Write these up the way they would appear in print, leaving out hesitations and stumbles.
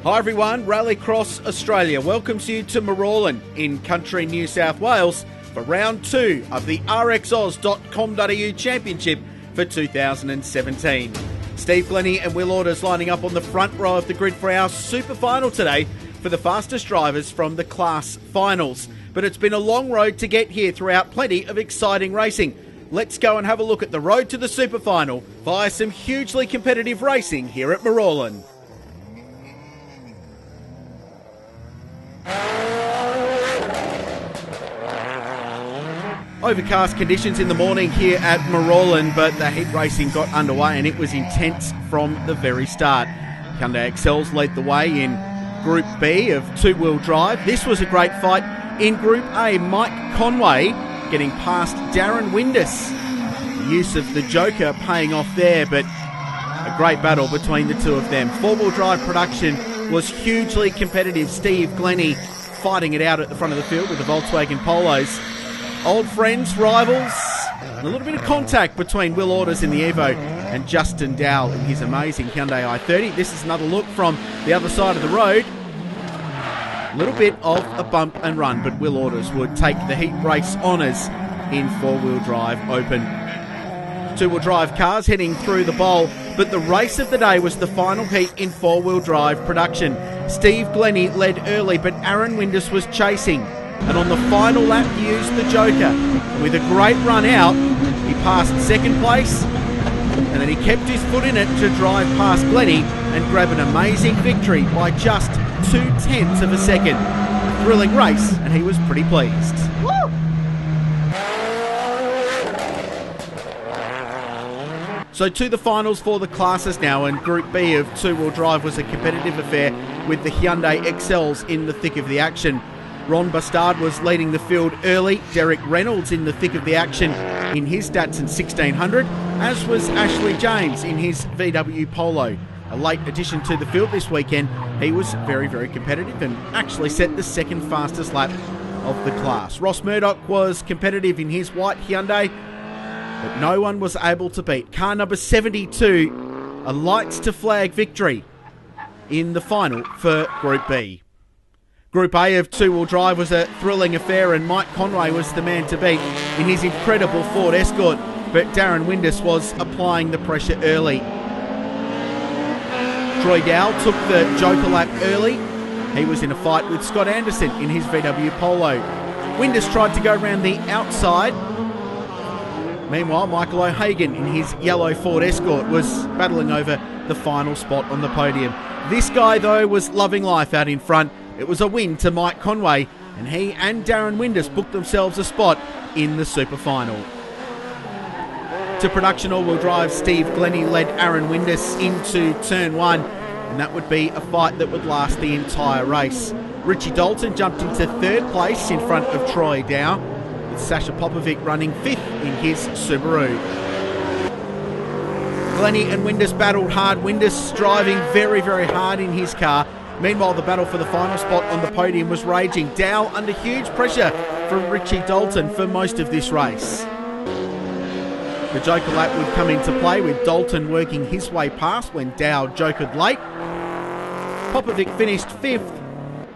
Hi everyone, RallyCross Australia welcomes you to Marulan in country New South Wales for round 2 of the RXAUS.com.au Championship for 2017. Steve Glennie and Will Orders lining up on the front row of the grid for our SuperFinal today for the fastest drivers from the class finals. But it's been a long road to get here throughout plenty of exciting racing. Let's go and have a look at the road to the SuperFinal via some hugely competitive racing here at Marulan. Overcast conditions in the morning here at Marulan, but the heat racing got underway and it was intense from the very start. Hyundai Excels led the way in Group B of two-wheel drive. This was a great fight in Group A. Mike Conway getting past Darren Windus. The use of the Joker paying off there, but a great battle between the two of them. Four-wheel drive production was hugely competitive. Steve Glennie fighting it out at the front of the field with the Volkswagen Polos. Old friends, rivals, and a little bit of contact between Will Orders in the Evo and Justin Dowell in his amazing Hyundai i30. This is another look from the other side of the road. A little bit of a bump and run, but Will Orders would take the heat race honours in four-wheel drive open. Two-wheel drive cars heading through the bowl, but the race of the day was the final heat in four-wheel drive production. Steve Glennie led early, but Aaron Windus was chasing. And on the final lap, he used the Joker. With a great run out, he passed second place, and then he kept his foot in it to drive past Glennie and grab an amazing victory by just 0.2 of a second. A thrilling race, and he was pretty pleased. Woo! So to the finals for the classes now, and Group B of two-wheel drive was a competitive affair with the Hyundai Excels in the thick of the action. Ron Bastard was leading the field early, Derek Reynolds in the thick of the action in his Datsun 1600, as was Ashley James in his VW Polo. A late addition to the field this weekend, he was very, very competitive and actually set the second fastest lap of the class. Ross Murdoch was competitive in his white Hyundai, but no one was able to beat car number 72, a lights to flag victory in the final for Group B. Group A of two-wheel drive was a thrilling affair, and Mike Conway was the man to beat in his incredible Ford Escort, but Darren Windus was applying the pressure early. Troy Dowell took the Joker lap early. He was in a fight with Scott Anderson in his VW Polo. Windus tried to go around the outside. Meanwhile, Michael O'Hagan in his yellow Ford Escort was battling over the final spot on the podium. This guy, though, was loving life out in front. It was a win to Mike Conway, and he and Darren Windus booked themselves a spot in the SuperFinal. To production all-wheel drive, Steve Glennie led Aaron Windus into turn 1, and that would be a fight that would last the entire race. Richie Dalton jumped into third place in front of Troy Dowell, with Sasha Popovic running 5th in his Subaru. Glennie and Windus battled hard, Windus driving very, very hard in his car. Meanwhile, the battle for the final spot on the podium was raging. Dowell under huge pressure from Richie Dalton for most of this race. The Joker lap would come into play with Dalton working his way past when Dowell jokered late. Popovic finished 5th,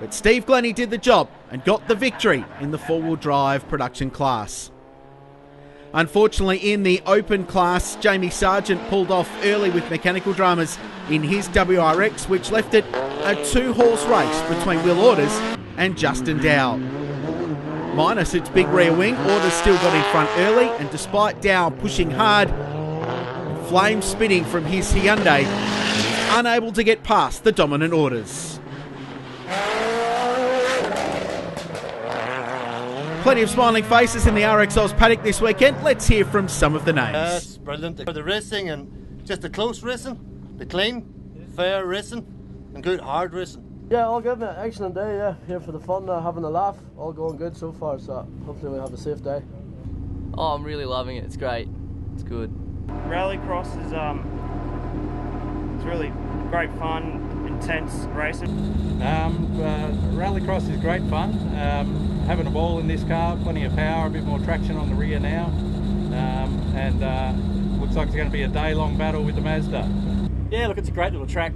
but Steve Glennie did the job and got the victory in the four-wheel drive production class. Unfortunately, in the open class, Jamie Sargent pulled off early with mechanical dramas in his WRX, which left it a two-horse race between Will Orders and Justin Dowell. Minus its big rear wing, Orders still got in front early, and despite Dowell pushing hard, flames spitting from his Hyundai, he was unable to get past the dominant Orders. Plenty of smiling faces in the RXAUS paddock this weekend. Let's hear from some of the names. It's brilliant. The racing, and just the close racing, the clean, fair racing, and good hard racing. Yeah, all good, mate. Excellent day, yeah. Here for the fun, having a laugh. All going good so far, so hopefully we'll have a safe day. Oh, I'm really loving it. It's great. It's good. Rallycross is it's really great fun, intense racing. Rallycross is great fun. Having a ball in this car, plenty of power, a bit more traction on the rear now, and looks like it's going to be a day-long battle with the Mazda. Yeah, look, it's a great little track.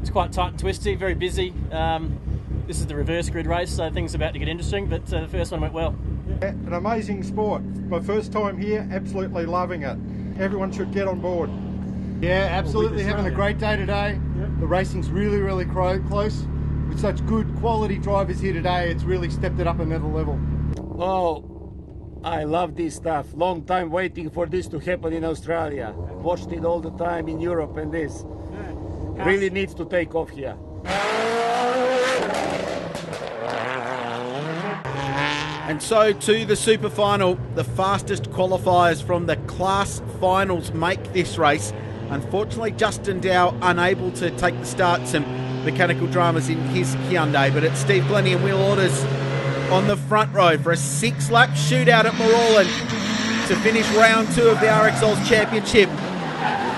It's quite tight and twisty, very busy. This is the reverse grid race, so things are about to get interesting, but the first one went well. An amazing sport. My first time here, absolutely loving it. Everyone should get on board. Yeah, absolutely having a great day today. The racing's really, really close. With such good quality drivers here today, it's really stepped it up another level. Oh, I love this stuff. Long time waiting for this to happen in Australia. Watched it all the time in Europe, and this really needs to take off here. And so to the SuperFinal, the fastest qualifiers from the class finals make this race. Unfortunately, Justin Dow unable to take the start. Some mechanical dramas in his Hyundai, but it's Steve Glennie and Will Orders on the front row for a 6-lap shootout at Marulan to finish round 2 of the RXAUS Championship.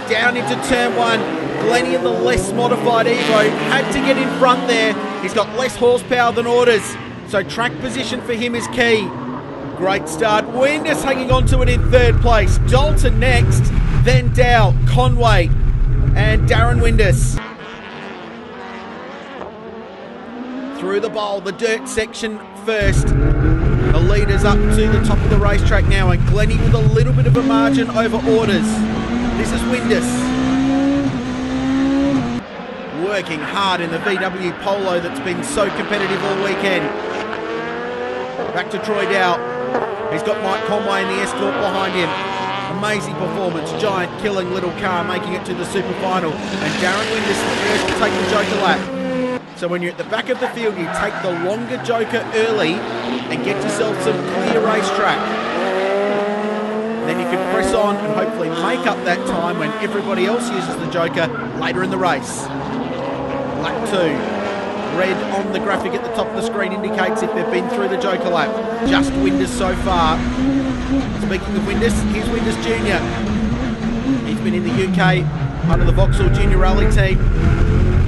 Down into turn 1, Glennie in the less modified Evo had to get in front there. He's got less horsepower than Orders, so track position for him is key. Great start. Windus hanging on to it in 3rd place. Dalton next, then Dow, Conway, and Darren Windus. Through the bowl, the dirt section first. The leaders up to the top of the racetrack now, and Glennie with a little bit of a margin over Orders. This is Windus. Working hard in the VW Polo that's been so competitive all weekend. Back to Troy Dow. He's got Mike Conway in the Escort behind him. Amazing performance, giant killing little car making it to the SuperFinal. And Darren Windus the first to take the Joker lap. So when you're at the back of the field, you take the longer Joker early and get yourself some clear racetrack. Then you can press on and hopefully make up that time when everybody else uses the Joker later in the race. Lap 2. Red on the graphic at the top of the screen indicates if they've been through the Joker lap. Just Windus so far. Speaking of Windus, here's Windus Jr. He's been in the UK under the Vauxhall Junior Rally team.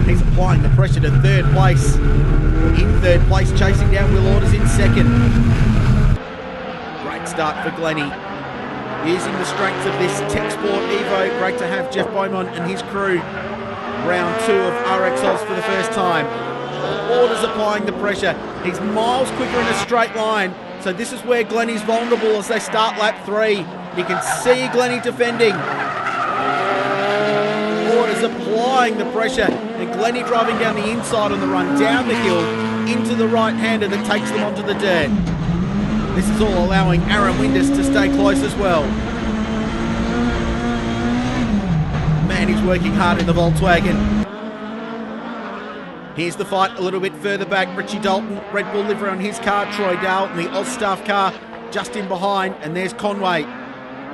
He's applying the pressure to 3rd place. In 3rd place, chasing down Will Orders in 2nd. Great start for Glennie. Using the strength of this Tech Sport Evo. Great to have Jeff Beaumont and his crew. Round 2 of RXAUS for the first time. Orders applying the pressure. He's miles quicker in a straight line. So this is where Glennie's vulnerable as they start lap 3. You can see Glennie defending. Orders applying the pressure. And Glennie driving down the inside on the run, down the hill, into the right-hander that takes them onto the dirt. This is all allowing Aaron Windus to stay close as well. Man, he's working hard in the Volkswagen. Here's the fight a little bit further back. Richie Dalton, Red Bull livery on his car. Troy Dalton, the Oz Staff car, just in behind. And there's Conway.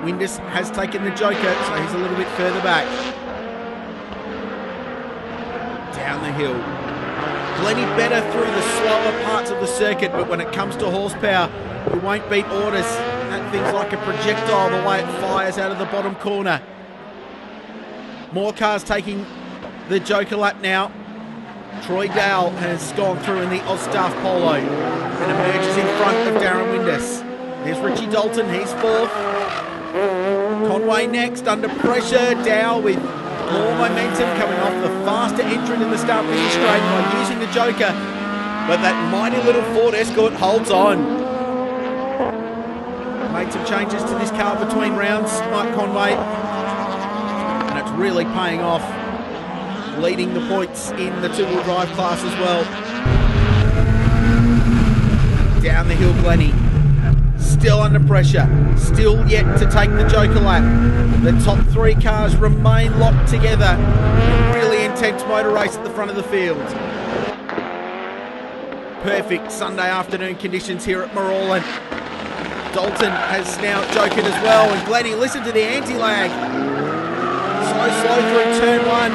Windus has taken the Joker, so he's a little bit further back. Down the hill. Glennie better through the slower parts of the circuit, but when it comes to horsepower, he won't beat Orders. That thing's like a projectile the way it fires out of the bottom corner. More cars taking the Joker lap now. Troy Dale has gone through in the Oz Staff Polo and emerges in front of Darren Windus. There's Richie Dalton, he's 4th. Conway next, under pressure. Dow with more momentum coming off the faster entrant in the start-finish straight by using the Joker. But that mighty little Ford Escort holds on. Made some changes to this car between rounds, Mike Conway. And it's really paying off. Leading the points in the 2-wheel drive class as well. Down the hill, Glennie. Still under pressure. Still yet to take the Joker lap. The top 3 cars remain locked together. A really intense motor race at the front of the field. Perfect Sunday afternoon conditions here at Marulan. Dalton has now jokered as well. And Glennie, listen to the anti-lag. So slow through turn 1.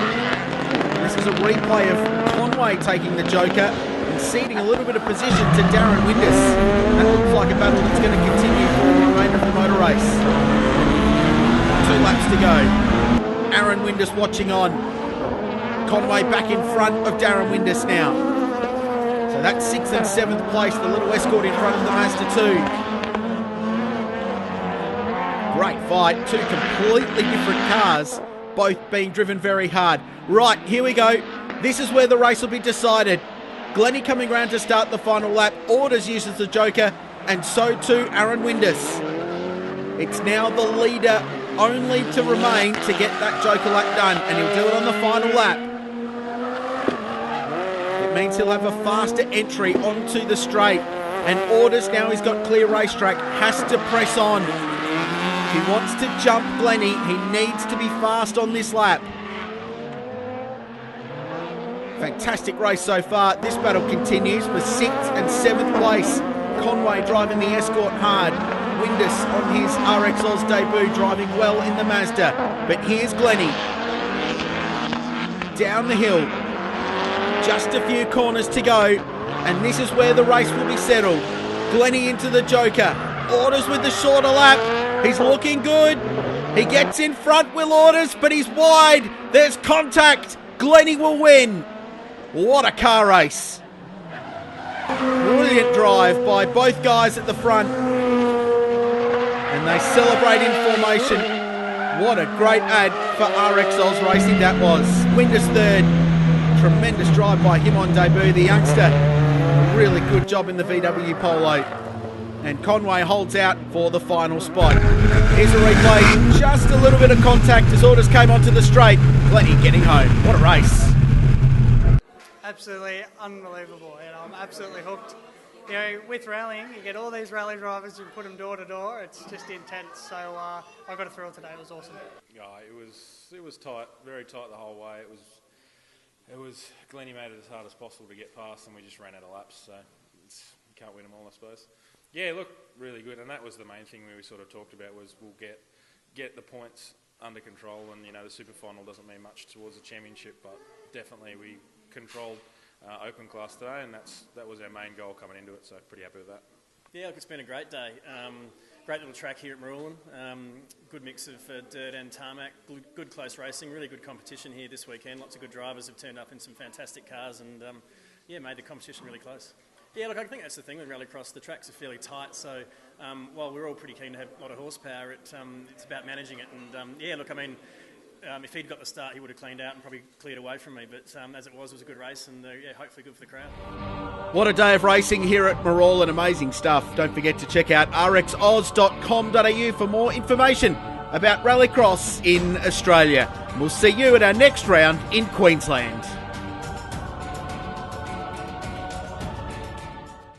This is a replay of Conway taking the Joker and ceding a little bit of position to Darren Windus. That looks like a battle that's going to continue for the remainder of the motor race. 2 laps to go. Aaron Windus watching on. Conway back in front of Darren Windus now. So that's 6th and 7th place, the little Escort in front of the Mazda 2. Great fight, 2 completely different cars, both being driven very hard. Right, here we go. This is where the race will be decided. Glennie coming round to start the final lap. Orders uses the joker, and so too Aaron Windus. It's now the leader only to remain to get that joker lap done, and he'll do it on the final lap. It means he'll have a faster entry onto the straight, and Orders, now he's got clear racetrack, has to press on. If he wants to jump Glennie, he needs to be fast on this lap. Fantastic race so far. This battle continues for 6th and 7th place. Conway driving the Escort hard. Windus on his RXAUS debut driving well in the Mazda. But here's Glennie. Down the hill. Just a few corners to go. And this is where the race will be settled. Glennie into the joker. Orders with the shorter lap. He's looking good. He gets in front, Will Orders, but he's wide. There's contact. Glennie will win. What a car race. Brilliant drive by both guys at the front. And they celebrate in formation. What a great ad for RXAUS Racing that was. Windus third. Tremendous drive by him on debut. The youngster, a really good job in the VW Polo. And Conway holds out for the final spot. Here's a replay. Just a little bit of contact as Orders came onto the straight. Glennie getting home. What a race. Absolutely unbelievable. I'm absolutely hooked. You know, with rallying, you get all these rally drivers, you put them door to door. It's just intense. So I got a thrill today. It was awesome. Yeah, it was tight, very tight the whole way. It was Glennie made it as hard as possible to get past, and we just ran out of laps. So you can't win them all, I suppose. Yeah, look, really good, and that was the main thing we sort of talked about was we'll get the points under control, and you know the SuperFinal doesn't mean much towards the championship, but definitely we controlled open class today, and that was our main goal coming into it, so pretty happy with that. Yeah, look, it's been a great day. Great little track here at Marulan. Good mix of dirt and tarmac, good close racing, really good competition here this weekend. Lots of good drivers have turned up in some fantastic cars and yeah, made the competition really close. Yeah, look, I think that's the thing with rallycross. The tracks are fairly tight, so while we're all pretty keen to have a lot of horsepower, it's about managing it. And yeah, look, I mean, if he'd got the start, he would have cleaned out and probably cleared away from me. But as it was a good race, and yeah, hopefully good for the crowd. What a day of racing here at Marulan. Amazing stuff. Don't forget to check out rxaus.com.au for more information about rallycross in Australia. We'll see you at our next round in Queensland.